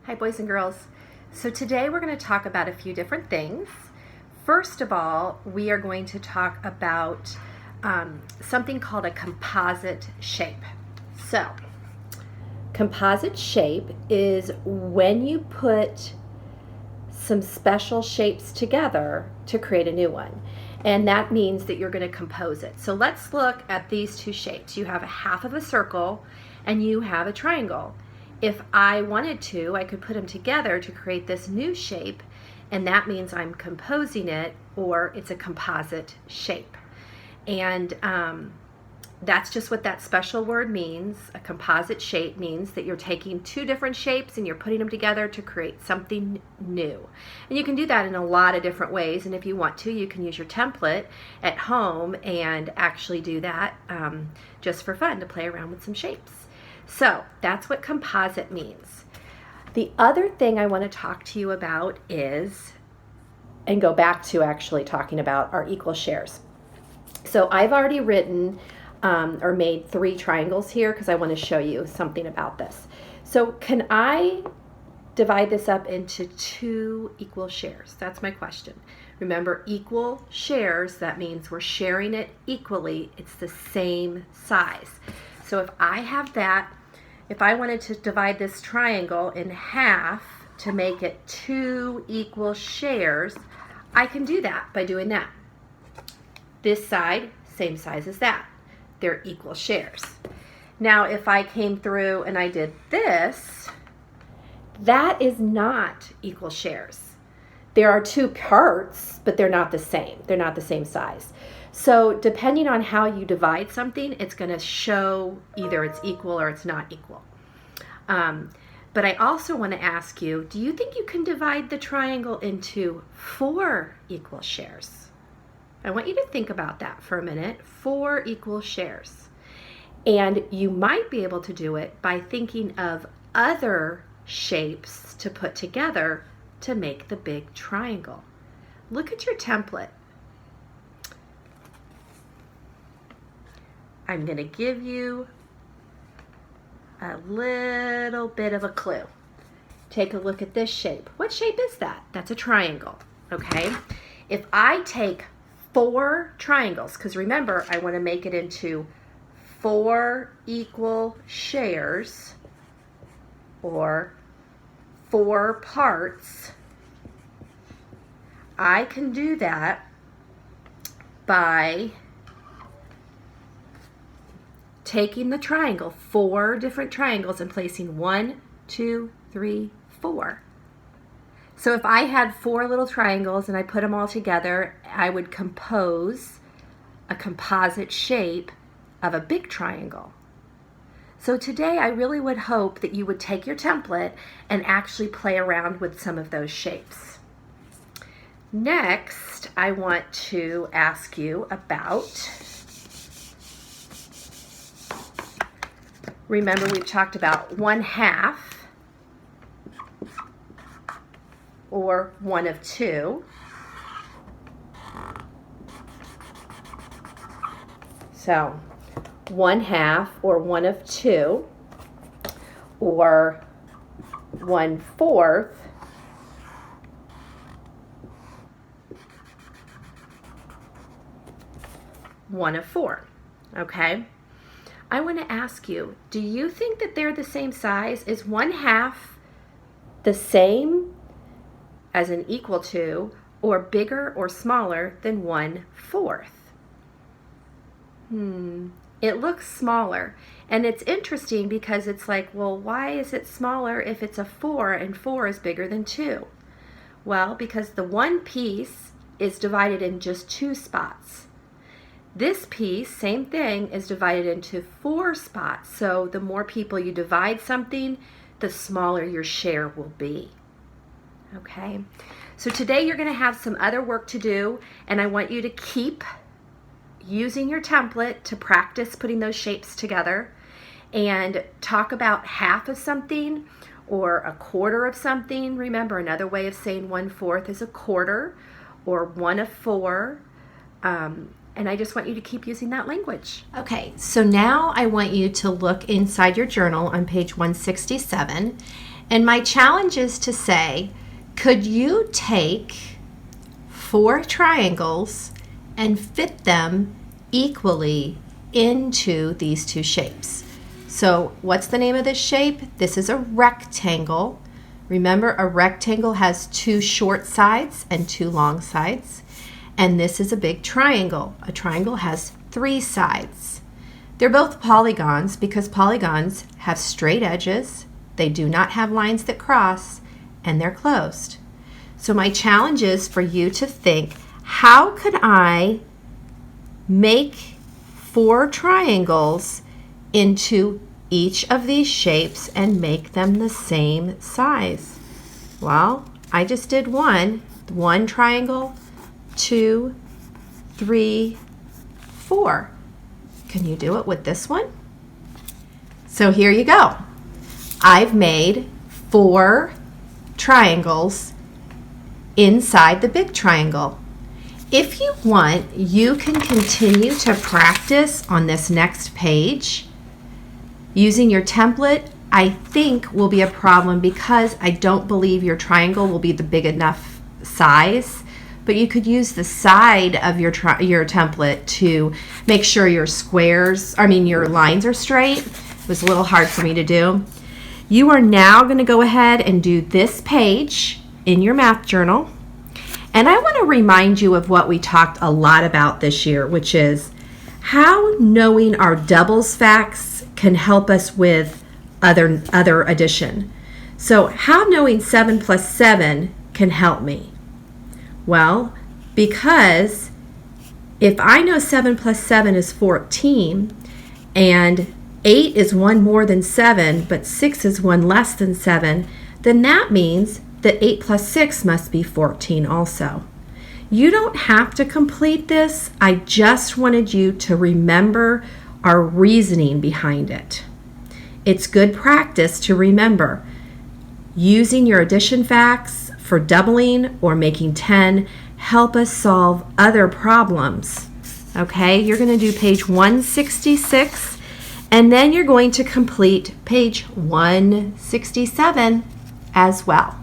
Hi, boys and girls. So today we're going to talk about a few different things. First of all, we are going to talk about something called a composite shape. So, composite shape is when you put some special shapes together to create a new one. And that means that you're going to compose it. So let's look at these two shapes. You have a half of a circle and you have a triangle. If I wanted to, I could put them together to create this new shape, and that means I'm composing it, or it's a composite shape. And that's just what that special word means. A composite shape means that you're taking two different shapes and you're putting them together to create something new. And you can do that in a lot of different ways, and if you want to, you can use your template at home and actually do that just for fun, to play around with some shapes. So that's what composite means. The other thing I want to talk to you about is, and go back to actually talking about, our equal shares. So I've already written or made 3 triangles here because I want to show you something about this. So can I divide this up into 2 equal shares? That's my question. Remember, equal shares, that means we're sharing it equally. It's the same size. So if I have that, if I wanted to divide this triangle in half to make it 2 equal shares, I can do that by doing that. This side, same size as that. They're equal shares. Now, if I came through and I did this, that is not equal shares. There are 2 parts, but they're not the same. They're not the same size. So depending on how you divide something, it's going to show either it's equal or it's not equal. But I also want to ask you, do you think you can divide the triangle into 4 equal shares? I want you to think about that for a minute. 4 equal shares. And you might be able to do it by thinking of other shapes to put together to make the big triangle. Look at your template. I'm going to give you a little bit of a clue. Take a look at this shape. What shape is that? That's a triangle, okay? If I take 4 triangles, because remember, I want to make it into 4 equal shares, or 4 parts, I can do that by taking the triangle, 4 different triangles, and placing 1, 2, 3, 4. So if I had 4 little triangles and I put them all together, I would compose a composite shape of a big triangle. So today I really would hope that you would take your template and actually play around with some of those shapes. Next, I want to ask you about, remember we've talked about 1/2 or 1 of 2. So 1/2 or 1 of 2, or 1/4 1 of 4. Okay? I want to ask you, do you think that they're the same size? Is 1/2 the same as an equal to, or bigger or smaller than 1/4? It looks smaller, and it's interesting because it's like, well, why is it smaller if it's a 4 and 4 is bigger than 2? Well, because the one piece is divided in just 2 spots. This piece, same thing, is divided into 4 spots. So the more people you divide something, the smaller your share will be. Okay? So today you're going to have some other work to do, and I want you to keep using your template to practice putting those shapes together, and talk about half of something or a quarter of something. Remember, another way of saying 1/4 is a quarter, or 1 of 4. And I just want you to keep using that language. Okay, so now I want you to look inside your journal on page 167, And my challenge is to say, could you take 4 triangles and fit them equally into these 2 shapes? So what's the name of this shape? This is a rectangle. Remember, a rectangle has 2 short sides and 2 long sides. And this is a big triangle. A triangle has 3 sides. They're both polygons because polygons have straight edges, they do not have lines that cross, and they're closed. So my challenge is for you to think, how could I make 4 triangles into each of these shapes and make them the same size? Well, I just did one triangle, 2, 3, 4. Can you do it with this one? So here you go. I've made 4 triangles inside the big triangle. If you want, you can continue to practice on this next page. Using your template, I think, will be a problem because I don't believe your triangle will be the big enough size. But you could use the side of your template to make sure your your lines are straight. It was a little hard for me to do. You are now going to go ahead and do this page in your math journal. And I want to remind you of what we talked a lot about this year, which is how knowing our doubles facts can help us with other addition. So how knowing 7 plus 7 can help me? Well, because if I know 7 plus 7 is 14, and 8 is 1 more than 7, but 6 is 1 less than 7, then that means that 8 plus 6 must be 14 also. You don't have to complete this. I just wanted you to remember our reasoning behind it. It's good practice to remember using your addition facts for doubling or making 10 help us solve other problems. Okay, you're going to do page 166 and then you're going to complete page 167 as well.